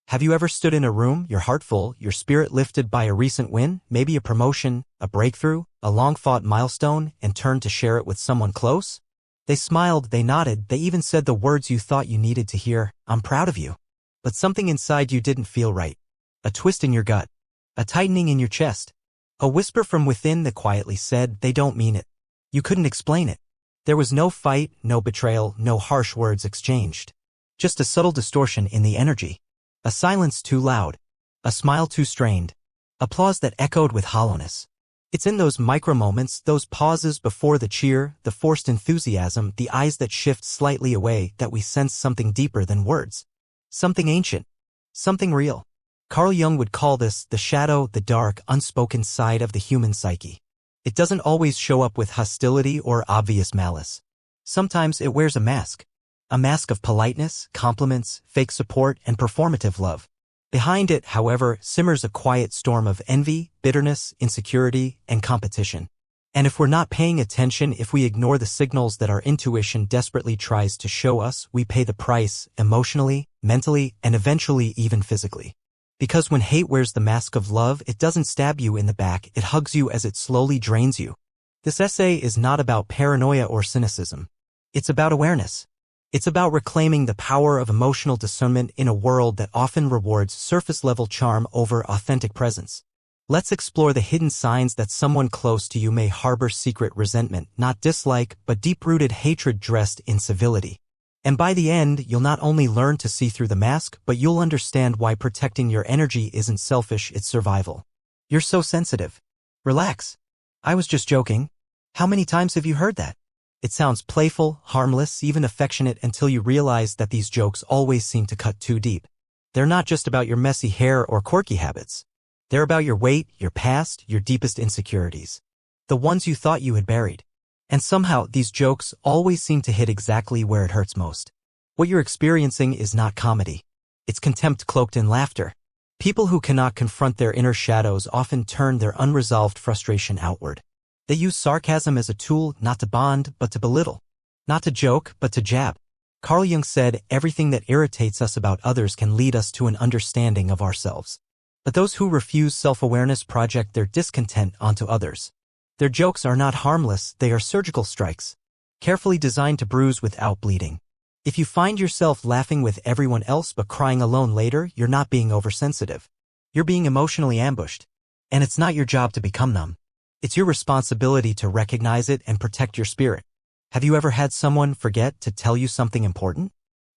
Have you ever stood in a room, your heart full, your spirit lifted by a recent win, maybe a promotion, a breakthrough, a long-fought milestone, and turned to share it with someone close? They smiled, they nodded, they even said the words you thought you needed to hear, "I'm proud of you." But something inside you didn't feel right. A twist in your gut. A tightening in your chest. A whisper from within that quietly said, "They don't mean it." You couldn't explain it. There was no fight, no betrayal, no harsh words exchanged. Just a subtle distortion in the energy. A silence too loud. A smile too strained. Applause that echoed with hollowness. It's in those micro-moments, those pauses before the cheer, the forced enthusiasm, the eyes that shift slightly away, that we sense something deeper than words. Something ancient. Something real. Carl Jung would call this the shadow, the dark, unspoken side of the human psyche. It doesn't always show up with hostility or obvious malice. Sometimes it wears a mask. A mask of politeness, compliments, fake support, and performative love. Behind it, however, simmers a quiet storm of envy, bitterness, insecurity, and competition. And if we're not paying attention, if we ignore the signals that our intuition desperately tries to show us, we pay the price, emotionally, mentally, and eventually even physically. Because when hate wears the mask of love, it doesn't stab you in the back, it hugs you as it slowly drains you. This essay is not about paranoia or cynicism. It's about awareness. It's about reclaiming the power of emotional discernment in a world that often rewards surface-level charm over authentic presence. Let's explore the hidden signs that someone close to you may harbor secret resentment, not dislike, but deep-rooted hatred dressed in civility. And by the end, you'll not only learn to see through the mask, but you'll understand why protecting your energy isn't selfish, it's survival. You're so sensitive. Relax. I was just joking. How many times have you heard that? It sounds playful, harmless, even affectionate until you realize that these jokes always seem to cut too deep. They're not just about your messy hair or quirky habits. They're about your weight, your past, your deepest insecurities. The ones you thought you had buried. And somehow, these jokes always seem to hit exactly where it hurts most. What you're experiencing is not comedy. It's contempt cloaked in laughter. People who cannot confront their inner shadows often turn their unresolved frustration outward. They use sarcasm as a tool, not to bond, but to belittle. Not to joke, but to jab. Carl Jung said, everything that irritates us about others can lead us to an understanding of ourselves. But those who refuse self-awareness project their discontent onto others. Their jokes are not harmless, they are surgical strikes. Carefully designed to bruise without bleeding. If you find yourself laughing with everyone else but crying alone later, you're not being oversensitive. You're being emotionally ambushed. And it's not your job to become numb. It's your responsibility to recognize it and protect your spirit. Have you ever had someone forget to tell you something important?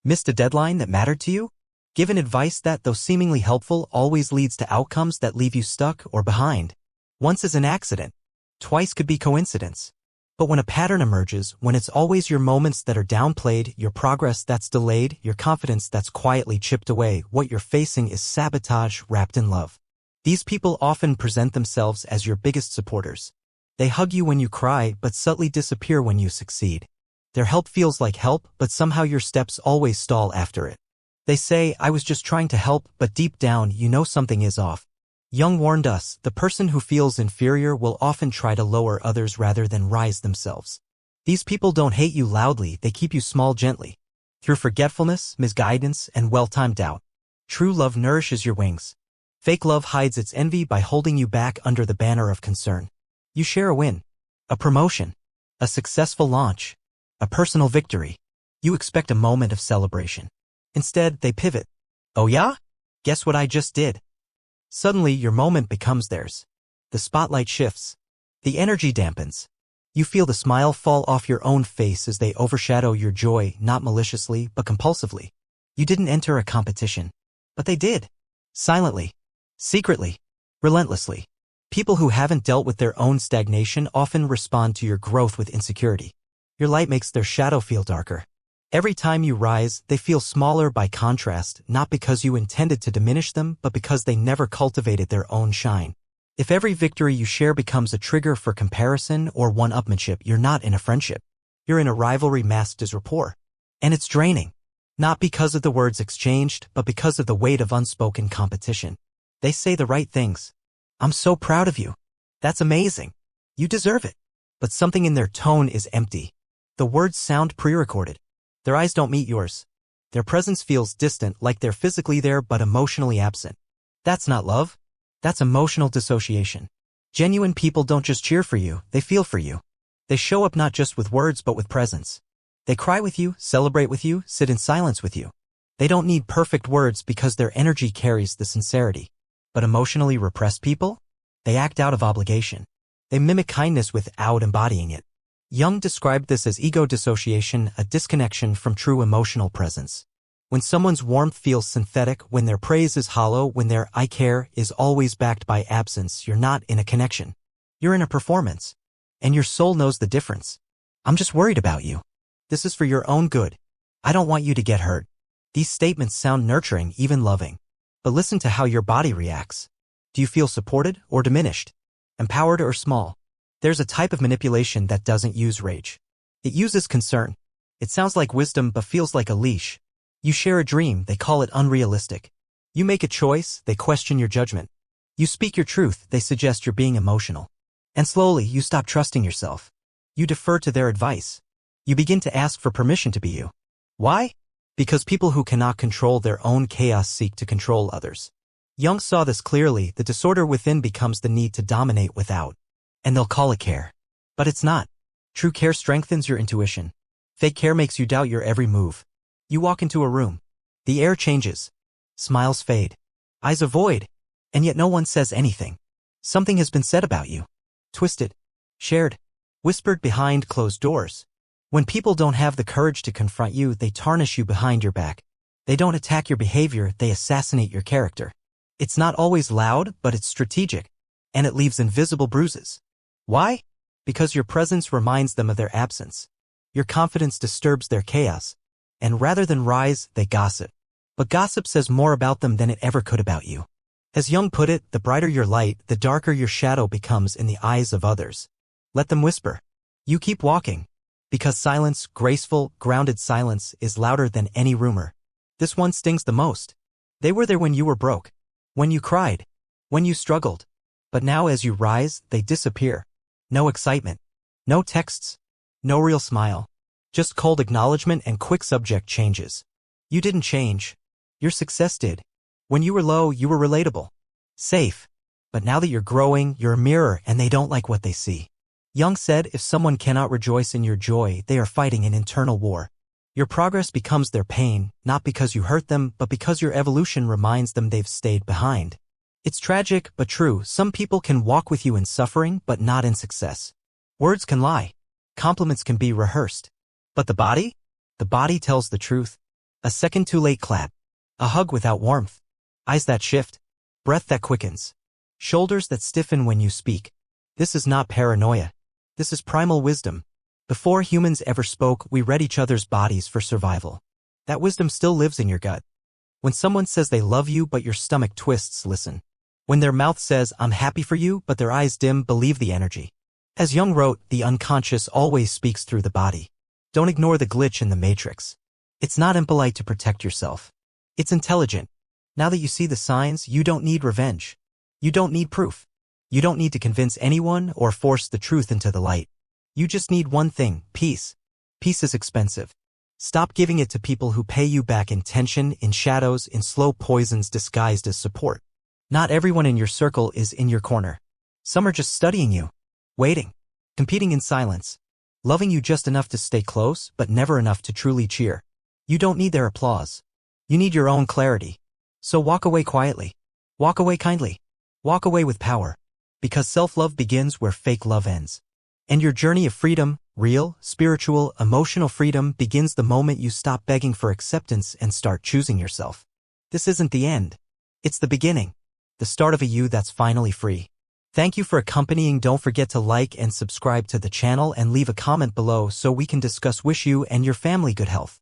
Missed a deadline that mattered to you? Given advice that, though seemingly helpful, always leads to outcomes that leave you stuck or behind? Once is an accident. Twice could be coincidence. But when a pattern emerges, when it's always your moments that are downplayed, your progress that's delayed, your confidence that's quietly chipped away, what you're facing is sabotage wrapped in love. These people often present themselves as your biggest supporters. They hug you when you cry, but subtly disappear when you succeed. Their help feels like help, but somehow your steps always stall after it. They say, "I was just trying to help," but deep down, you know something is off. Jung warned us, the person who feels inferior will often try to lower others rather than rise themselves. These people don't hate you loudly, they keep you small gently. Through forgetfulness, misguidance, and well-timed doubt. True love nourishes your wings. Fake love hides its envy by holding you back under the banner of concern. You share a win. A promotion. A successful launch. A personal victory. You expect a moment of celebration. Instead, they pivot. "Oh yeah? Guess what I just did?" Suddenly, your moment becomes theirs. The spotlight shifts. The energy dampens. You feel the smile fall off your own face as they overshadow your joy, not maliciously, but compulsively. You didn't enter a competition. But they did. Silently. Secretly. Relentlessly. People who haven't dealt with their own stagnation often respond to your growth with insecurity. Your light makes their shadow feel darker. Every time you rise, they feel smaller by contrast, not because you intended to diminish them, but because they never cultivated their own shine. If every victory you share becomes a trigger for comparison or one-upmanship, you're not in a friendship. You're in a rivalry masked as rapport. And it's draining. Not because of the words exchanged, but because of the weight of unspoken competition. They say the right things. "I'm so proud of you. That's amazing. You deserve it." But something in their tone is empty. The words sound pre-recorded. Their eyes don't meet yours. Their presence feels distant, like they're physically there but emotionally absent. That's not love. That's emotional dissociation. Genuine people don't just cheer for you, they feel for you. They show up not just with words but with presence. They cry with you, celebrate with you, sit in silence with you. They don't need perfect words because their energy carries the sincerity. But emotionally repressed people? They act out of obligation. They mimic kindness without embodying it. Jung described this as ego dissociation, a disconnection from true emotional presence. When someone's warmth feels synthetic, when their praise is hollow, when their "I care" is always backed by absence, you're not in a connection. You're in a performance. And your soul knows the difference. I'm just worried about you. This is for your own good. I don't want you to get hurt. These statements sound nurturing, even loving. But listen to how your body reacts. Do you feel supported or diminished? Empowered or small? There's a type of manipulation that doesn't use rage. It uses concern. It sounds like wisdom but feels like a leash. You share a dream, they call it unrealistic. You make a choice, they question your judgment. You speak your truth, they suggest you're being emotional. And slowly, you stop trusting yourself. You defer to their advice. You begin to ask for permission to be you. Why? Because people who cannot control their own chaos seek to control others. Jung saw this clearly. The disorder within becomes the need to dominate without. And they'll call it care. But it's not. True care strengthens your intuition. Fake care makes you doubt your every move. You walk into a room. The air changes. Smiles fade. Eyes avoid. And yet no one says anything. Something has been said about you. Twisted. Shared. Whispered behind closed doors. When people don't have the courage to confront you, they tarnish you behind your back. They don't attack your behavior, they assassinate your character. It's not always loud, but it's strategic. And it leaves invisible bruises. Why? Because your presence reminds them of their absence. Your confidence disturbs their chaos. And rather than rise, they gossip. But gossip says more about them than it ever could about you. As Jung put it, the brighter your light, the darker your shadow becomes in the eyes of others. Let them whisper. You keep walking. Because silence, graceful, grounded silence, is louder than any rumor. This one stings the most. They were there when you were broke. When you cried. When you struggled. But now as you rise, they disappear. No excitement. No texts. No real smile. Just cold acknowledgement and quick subject changes. You didn't change. Your success did. When you were low, you were relatable. Safe. But now that you're growing, you're a mirror and they don't like what they see. Jung said, if someone cannot rejoice in your joy, they are fighting an internal war. Your progress becomes their pain, not because you hurt them, but because your evolution reminds them they've stayed behind. It's tragic, but true. Some people can walk with you in suffering, but not in success. Words can lie. Compliments can be rehearsed. But the body? The body tells the truth. A second too late clap. A hug without warmth. Eyes that shift. Breath that quickens. Shoulders that stiffen when you speak. This is not paranoia. This is primal wisdom. Before humans ever spoke, we read each other's bodies for survival. That wisdom still lives in your gut. When someone says they love you but your stomach twists, listen. When their mouth says, I'm happy for you, but their eyes dim, believe the energy. As Jung wrote, the unconscious always speaks through the body. Don't ignore the glitch in the matrix. It's not impolite to protect yourself. It's intelligent. Now that you see the signs, you don't need revenge. You don't need proof. You don't need to convince anyone or force the truth into the light. You just need one thing, peace. Peace is expensive. Stop giving it to people who pay you back in tension, in shadows, in slow poisons disguised as support. Not everyone in your circle is in your corner. Some are just studying you, waiting, competing in silence, loving you just enough to stay close, but never enough to truly cheer. You don't need their applause. You need your own clarity. So walk away quietly. Walk away kindly. Walk away with power. Because self-love begins where fake love ends. And your journey of freedom, real, spiritual, emotional freedom, begins the moment you stop begging for acceptance and start choosing yourself. This isn't the end. It's the beginning. The start of a you that's finally free. Thank you for accompanying. Don't forget to like and subscribe to the channel and leave a comment below so we can discuss. Wish you and your family good health.